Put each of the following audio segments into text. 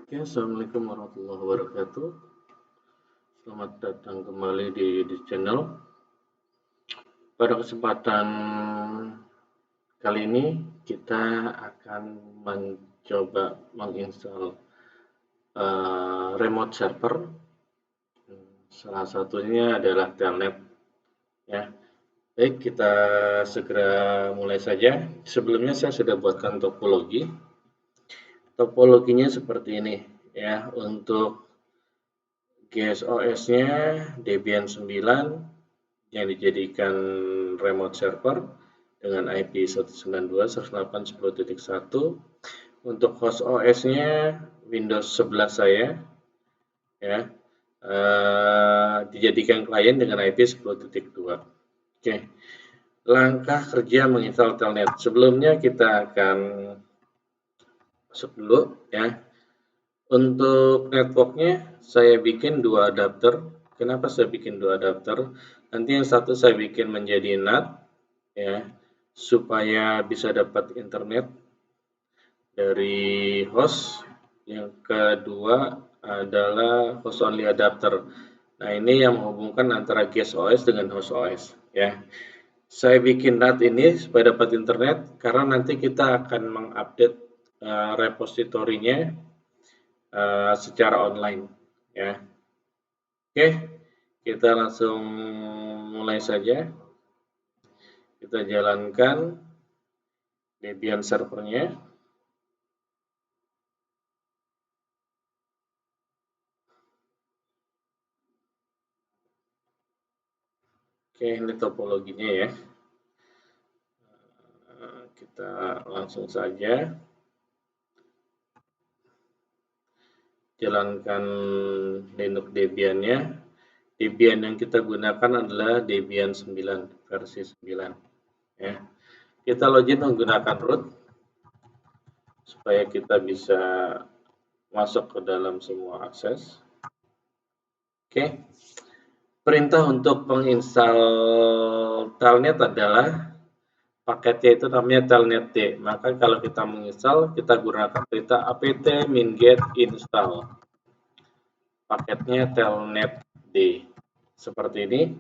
Oke, Assalamualaikum warahmatullahi wabarakatuh. Selamat datang kembali di channel. Pada kesempatan kali ini kita akan mencoba menginstal remote server. Salah satunya adalah telnet. Ya, baik kita segera mulai saja. Sebelumnya saya sudah buatkan topologi. Topologinya seperti ini ya. Untuk GSOS-nya Debian 9 yang dijadikan remote server dengan IP 192.168.10.1. Untuk host OS-nya Windows 11 saya ya, dijadikan klien dengan IP 10.2. Oke, langkah kerja menginstal telnet. Sebelumnya kita akan masuk dulu ya. Untuk networknya saya bikin dua adapter. Kenapa saya bikin dua adapter? Nanti yang satu saya bikin menjadi NAT ya, supaya bisa dapat internet dari host. Yang kedua adalah host only adapter. Nah, ini yang menghubungkan antara guest OS dengan host OS ya. Saya bikin NAT ini supaya dapat internet karena nanti kita akan mengupdate repositorinya secara online ya. Oke, kita langsung mulai saja. Kita jalankan Debian servernya. Oke, ini topologinya ya. Kita langsung saja jalankan Linux Debian-nya. Debian yang kita gunakan adalah Debian 9 versi 9 ya. Kita login menggunakan root supaya kita bisa masuk ke dalam semua akses. Oke. Perintah untuk menginstal telnet adalah paketnya itu namanya telnet D. Maka kalau kita menginstal, kita gunakan perintah apt minget install. Paketnya telnet D. Seperti ini.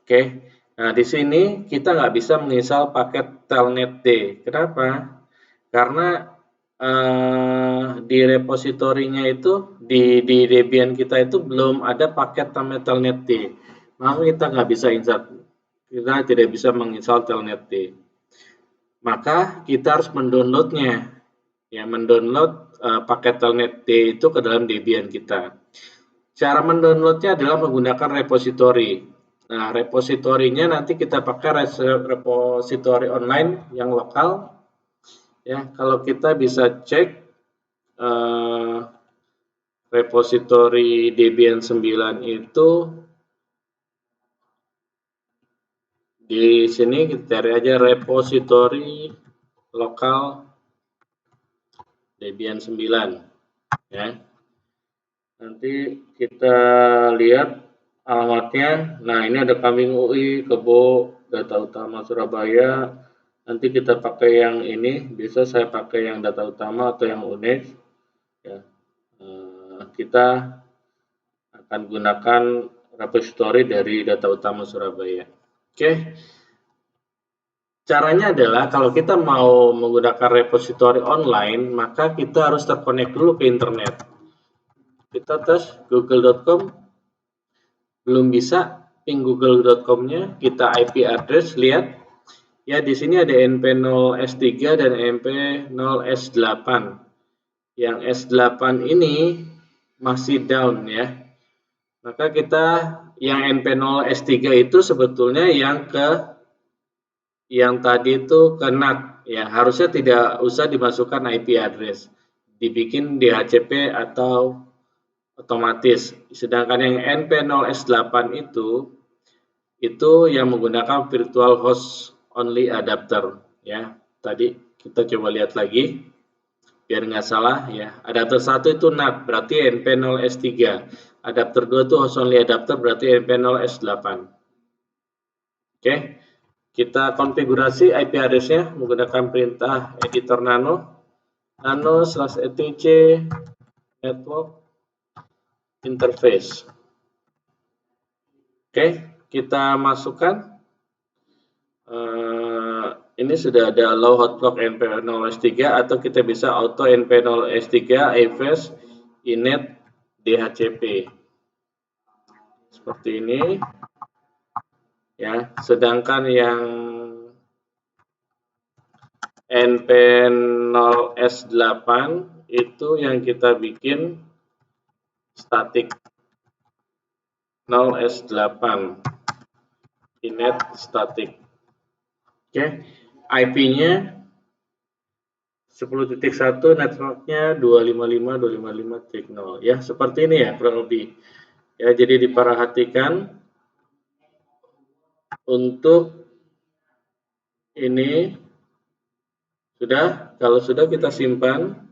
Oke. Nah, di sini kita nggak bisa menginstal paket telnet D. Kenapa? Karena di repositorinya itu di Debian kita itu belum ada paket namanya telnet D. Maka kita nggak bisa install, kita tidak bisa menginstal telnet D. Maka kita harus mendownloadnya, ya mendownload paket telnet D itu ke dalam Debian kita. Cara mendownloadnya adalah menggunakan repositori. Nah, repositorinya nanti kita pakai repositori online yang lokal. Ya, kalau kita bisa cek repositori Debian 9 itu di sini kita cari aja repositori lokal Debian 9 ya. Nanti kita lihat alamatnya. Nah, ini ada Kambing UI, Kebo, Data Utama Surabaya. Nanti kita pakai yang ini, bisa saya pakai yang data utama atau yang Unix ya. Kita akan gunakan repository dari Data Utama Surabaya. Oke. Caranya adalah kalau kita mau menggunakan repository online, maka kita harus terkonek dulu ke internet. Kita tes google.com, belum bisa ping google.com-nya, kita IP address, lihat ya di sini ada np0s3 dan np0s8. Yang S8 ini masih down ya. Maka kita yang np0s3 itu sebetulnya yang tadi itu ke NAT ya, harusnya tidak usah dimasukkan IP address, dibikin DHCP atau otomatis. Sedangkan yang np0s8 itu yang menggunakan virtual host only adapter ya. Tadi kita coba lihat lagi biar nggak salah ya. Adapter 1 itu NAT berarti np0s3. Adapter 2 itu host only adapter berarti np0s8. Oke. Kita konfigurasi IP address-nya menggunakan perintah editor nano. nano/etc network interface. Oke, kita masukkan. Ini sudah ada allow hotlock np0s3 atau kita bisa auto np0s3 avs init dhcp seperti ini ya. Sedangkan yang np0s8 itu yang kita bikin static 0s8 init static. Oke, IP-nya 10.1, networknya 255.255.0 ya, seperti ini ya kurang lebih ya. Jadi diperhatikan untuk ini sudah. Kalau sudah kita simpan,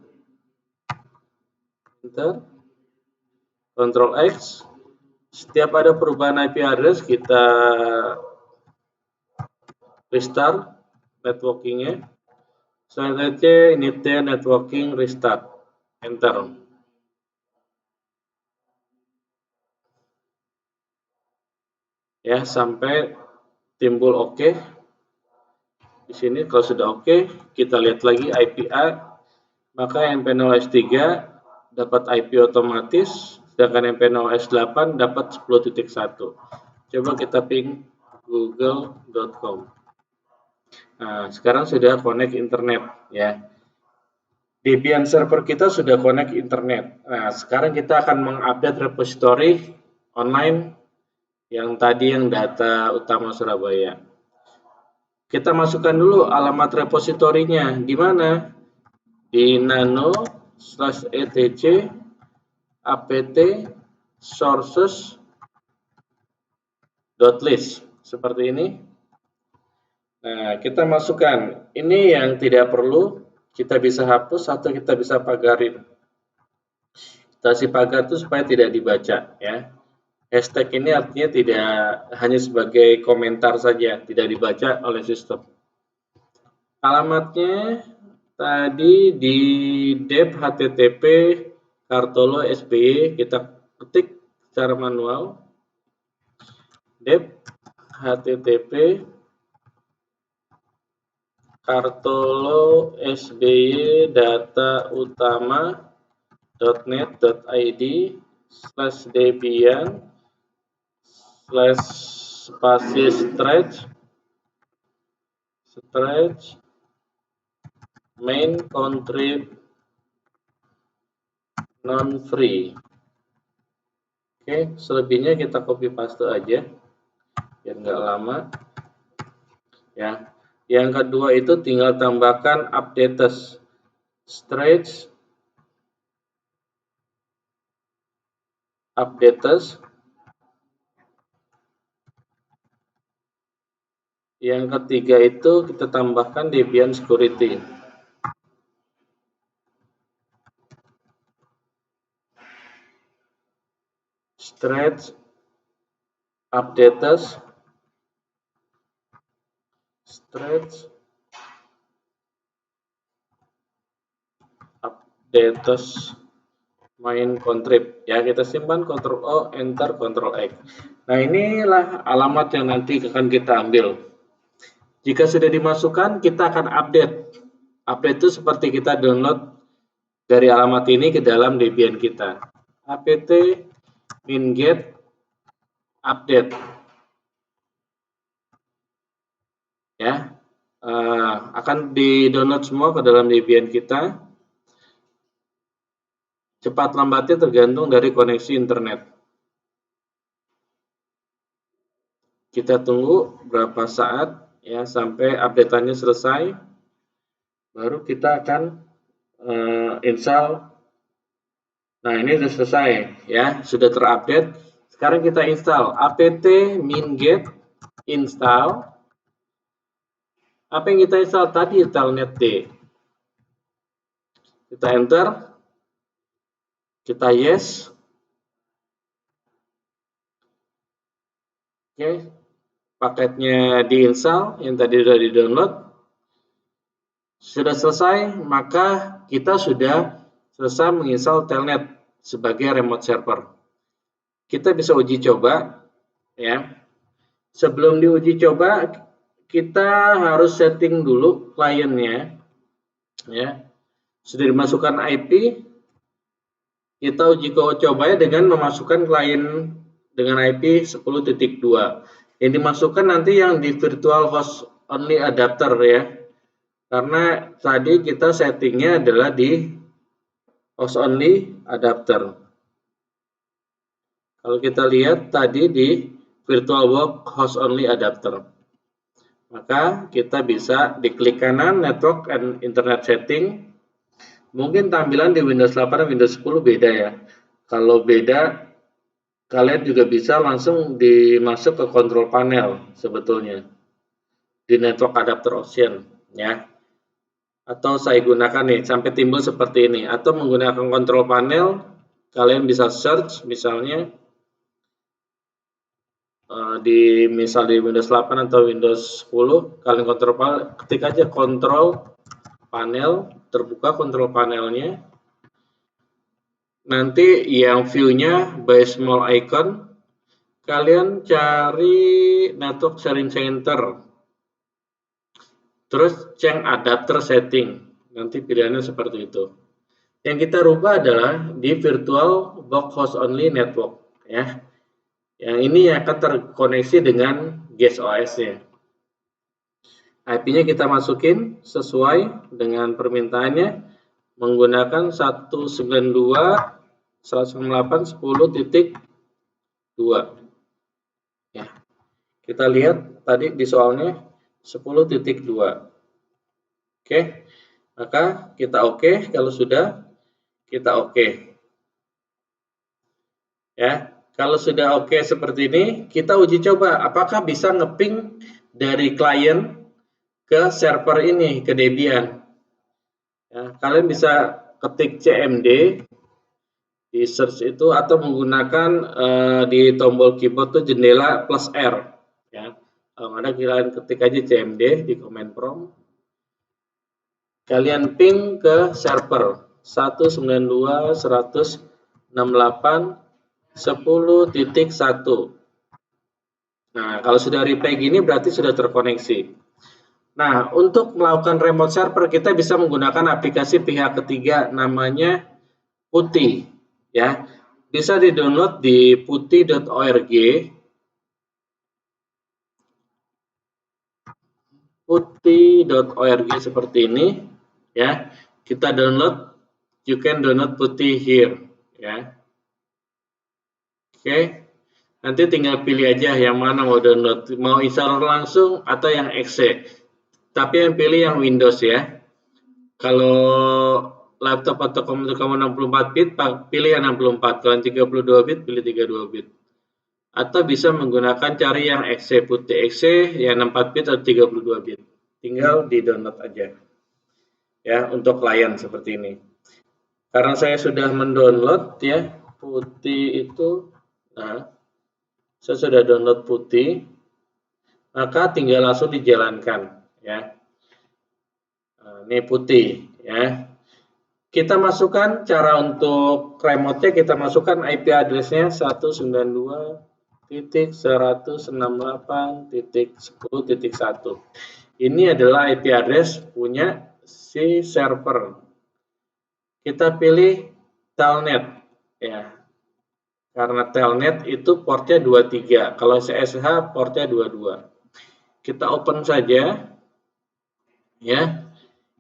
enter, Ctrl X. Setiap ada perubahan IP address kita restart networkingnya. Selanjutnya init networking restart, enter. Ya, sampai timbul oke. Di sini kalau sudah oke, kita lihat lagi IPA, maka np0s3 dapat IP otomatis, sedangkan np0s8 dapat 10.1. Coba kita ping google.com. Nah, sekarang sudah connect internet ya. Debian server kita sudah connect internet. Nah, sekarang kita akan mengupdate repository online yang tadi yang data utama Surabaya. Kita masukkan dulu alamat repositorinya di mana? Di nano/etc apt sources.list seperti ini. Nah, kita masukkan ini yang tidak perlu, kita bisa hapus atau kita bisa pagarin. Kita kasih pagar itu supaya tidak dibaca ya. Hashtag ini artinya tidak hanya sebagai komentar saja, tidak dibaca oleh sistem. Alamatnya tadi di dep http kartolo sby, kita ketik secara manual dep http kartolo sby data utama.net.id/debian/spasi stretch main contrib non free. Oke, selebihnya kita copy paste aja biar nggak lama ya. Yang kedua itu tinggal tambahkan updates stretch updates. Yang ketiga itu kita tambahkan Debian security. Stretch updates stretch updates main contrib ya. Kita simpan, Ctrl O, enter, Ctrl X. Nah, inilah alamat yang nanti akan kita ambil. Jika sudah dimasukkan, kita akan update. Update itu seperti kita download dari alamat ini ke dalam Debian kita. apt min-get update ya, akan di-download semua ke dalam Debian kita. Cepat lambatnya tergantung dari koneksi internet. Kita tunggu berapa saat ya sampai update-annya selesai. Baru kita akan install. Nah, ini sudah selesai ya, sudah terupdate. Sekarang kita install apt min-get install. Apa yang kita install tadi? Telnet-D. Kita enter, kita yes. Oke, paketnya diinstal yang tadi sudah di-download. Sudah selesai, maka kita sudah selesai menginstal Telnet sebagai remote server. Kita bisa uji coba, ya. Sebelum diuji coba, kita harus setting dulu kliennya, ya. Sudah dimasukkan IP, kita uji coba dengan memasukkan klien dengan IP 10.2. Yang dimasukkan nanti yang di virtual host only adapter, ya. Karena tadi kita settingnya adalah di host only adapter. Kalau kita lihat tadi di VirtualBox host only adapter, maka kita bisa diklik kanan network and internet setting. Mungkin tampilan di Windows 8 dan Windows 10 beda, ya. Kalau beda, kalian juga bisa langsung dimasuk ke control panel sebetulnya di network adapter option, ya. Atau saya gunakan nih sampai timbul seperti ini, atau menggunakan control panel kalian bisa search misalnya di Windows 8 atau Windows 10, kalian kontrol panel, ketik aja control panel, terbuka control panelnya. Nanti yang view-nya by small icon, kalian cari network sharing center, terus change adapter setting, nanti pilihannya seperti itu. Yang kita rubah adalah di virtual box host only network, ya. Yang ini akan terkoneksi dengan guest OS-nya. IP-nya kita masukin sesuai dengan permintaannya menggunakan 192.168.10.2. Ya. Kita lihat tadi di soalnya 10.2. Oke. Maka kita oke, kalau sudah kita oke. Ya. Kalau sudah oke seperti ini, kita uji coba apakah bisa ngeping dari klien ke server ini, ke Debian. Ya, kalian bisa ketik CMD di search itu atau menggunakan di tombol keyboard itu jendela plus R. Ya, kalau ada kalian ketik aja CMD di command prompt. Kalian ping ke server 192.168.10.1. Nah, kalau sudah reply gini berarti sudah terkoneksi. Nah, untuk melakukan remote server kita bisa menggunakan aplikasi pihak ketiga namanya PuTTY, ya. Bisa di-download di putty.org. putty.org seperti ini, ya. Kita download, you can download PuTTY here, ya. Oke. Nanti tinggal pilih aja yang mana mau download, mau install langsung atau yang exe. Tapi yang pilih yang Windows, ya. Kalau laptop atau komputer kamu 64 bit, pilih yang 64. Kalau 32 bit, pilih 32 bit. Atau bisa menggunakan cari yang exe, PuTTY exe, yang 64 bit atau 32 bit. Tinggal di-download aja. Ya, untuk klien seperti ini. Karena saya sudah mendownload, ya, PuTTY itu, nah, saya sudah download PuTTY, maka tinggal langsung dijalankan, ya. Nah, ini PuTTY, ya. Kita masukkan cara untuk remote-nya, kita masukkan IP address-nya 192.168.10.1. Ini adalah IP address punya si server. Kita pilih Telnet, ya. Karena Telnet itu portnya 23, kalau SSH portnya 22. Kita open saja, ya.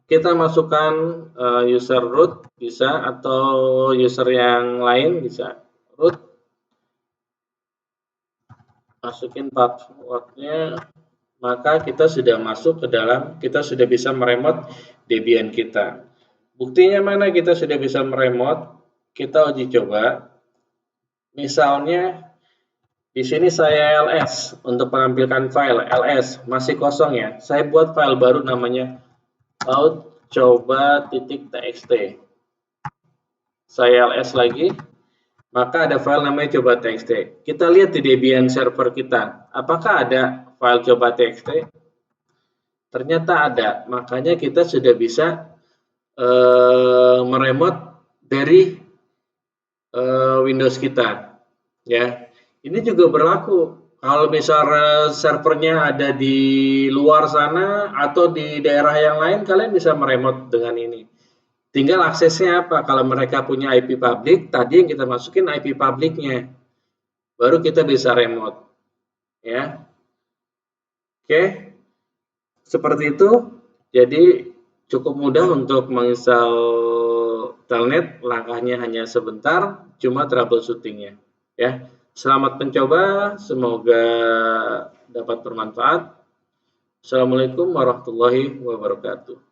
Kita masukkan user root bisa atau user yang lain bisa. Root, masukin passwordnya, maka kita sudah masuk ke dalam, kita sudah bisa meremote Debian kita. Buktinya mana kita sudah bisa meremote? Kita uji coba. Misalnya di sini saya ls untuk menampilkan file ls masih kosong, ya. Saya buat file baru namanya coba.txt. Saya ls lagi, maka ada file namanya coba.txt. Kita lihat di Debian server kita, apakah ada file coba.txt? Ternyata ada, makanya kita sudah bisa meremote dari Windows kita, ya. Ini juga berlaku kalau misalnya servernya ada di luar sana atau di daerah yang lain, kalian bisa meremote dengan ini. Tinggal aksesnya apa? Kalau mereka punya IP public, tadi yang kita masukin IP publiknya, baru kita bisa remote, ya. Oke, seperti itu. Jadi cukup mudah untuk menginstal Telnet, langkahnya hanya sebentar, cuma troubleshootingnya. Ya, selamat mencoba, semoga dapat bermanfaat. Assalamualaikum warahmatullahi wabarakatuh.